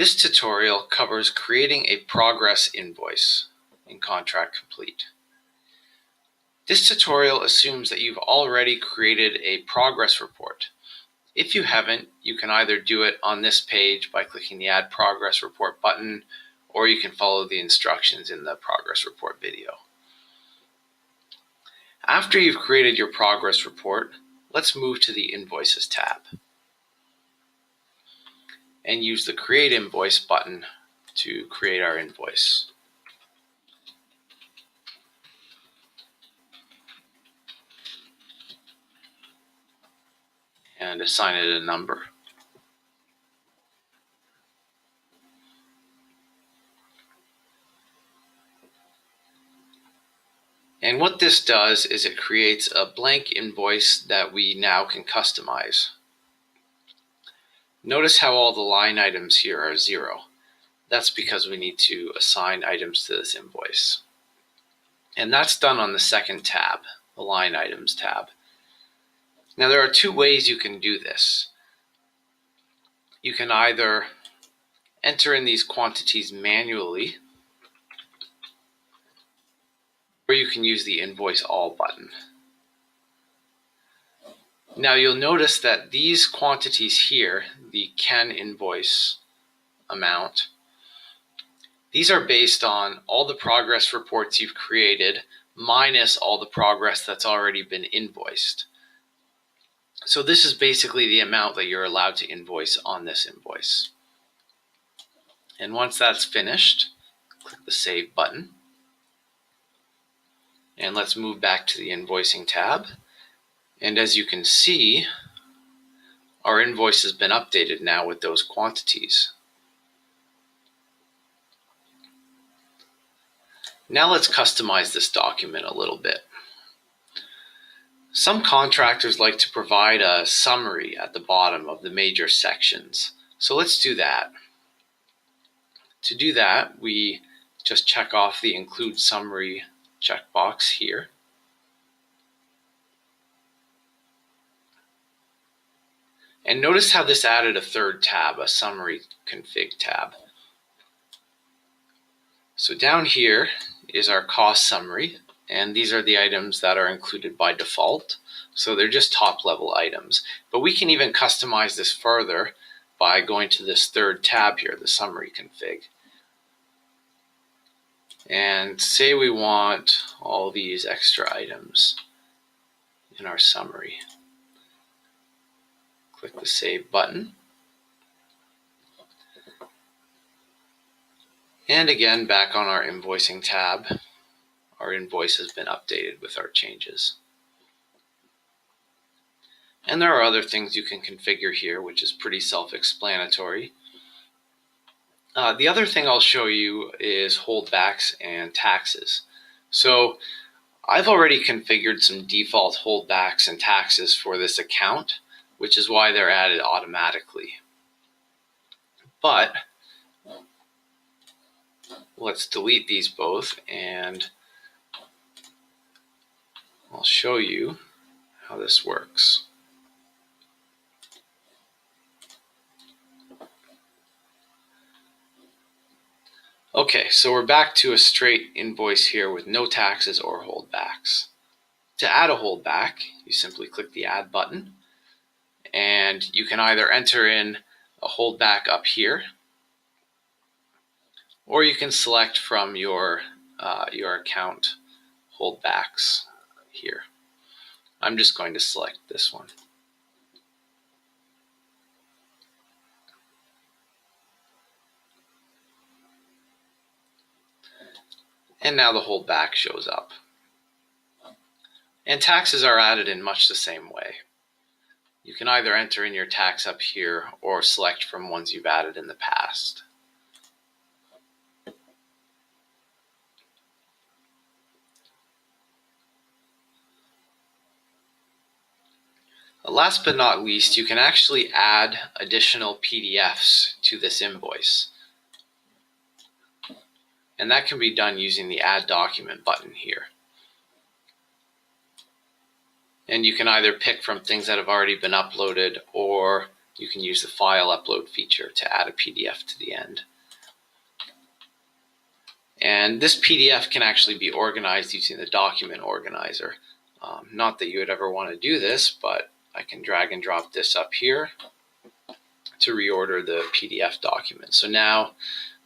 This tutorial covers creating a progress invoice in ContractComplete. This tutorial assumes that you've already created a progress report. If you haven't, you can either do it on this page by clicking the Add Progress Report button, or you can follow the instructions in the progress report video. After you've created your progress report, let's move to the Invoices tab and use the Create Invoice button to create our invoice. And assign it a number. And what this does is it creates a blank invoice that we now can customize. Notice how all the line items here are 0. That's because we need to assign items to this invoice. And that's done on the second tab, the Line Items tab. Now there are two ways you can do this. You can either enter in these quantities manually, or you can use the Invoice All button. Now you'll notice that these quantities here, the can invoice amount, these are based on all the progress reports you've created minus all the progress that's already been invoiced. So this is basically the amount that you're allowed to invoice on this invoice. And once that's finished, click the Save button. And let's move back to the Invoicing tab. And as you can see, our invoice has been updated now with those quantities. Now let's customize this document a little bit. Some contractors like to provide a summary at the bottom of the major sections. So let's do that. To do that, we just check off the Include Summary checkbox here. And notice how this added a third tab, a Summary Config tab. So down here is our cost summary, and these are the items that are included by default. So they're just top level items. But we can even customize this further by going to this third tab here, the Summary Config. And say we want all these extra items in our summary. Click the Save button. And again, back on our Invoicing tab, our invoice has been updated with our changes. And there are other things you can configure here, which is pretty self-explanatory. The other thing I'll show you is holdbacks and taxes. So I've already configured some default holdbacks and taxes for this account, which is why they're added automatically. But let's delete these both, and I'll show you how this works. Okay, so we're back to a straight invoice here with no taxes or holdbacks. To add a holdback, you simply click the Add button, and you can either enter in a holdback up here, or you can select from your account holdbacks here. I'm just going to select this one. And now the holdback shows up. And taxes are added in much the same way. You can either enter in your tax up here or select from ones you've added in the past. Last but not least, you can actually add additional PDFs to this invoice. And that can be done using the Add Document button here. And you can either pick from things that have already been uploaded or you can use the file upload feature to add a PDF to the end. And this PDF can actually be organized using the document organizer. Not that you would ever want to do this, but I can drag and drop this up here to reorder the PDF document. So now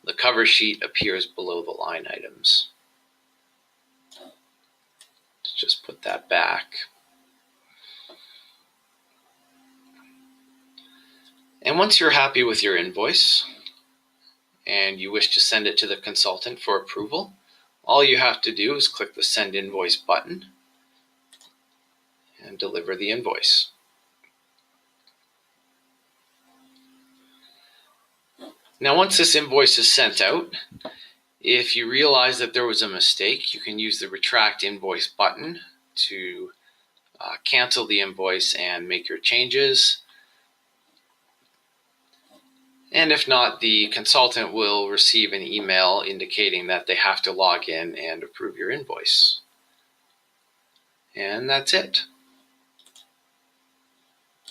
the cover sheet appears below the line items. Let's just put that back. And once you're happy with your invoice and you wish to send it to the consultant for approval, all you have to do is click the Send Invoice button and deliver the invoice. Now, once this invoice is sent out, if you realize that there was a mistake, you can use the Retract Invoice button to cancel the invoice and make your changes. And if not, the consultant will receive an email indicating that they have to log in and approve your invoice. And that's it.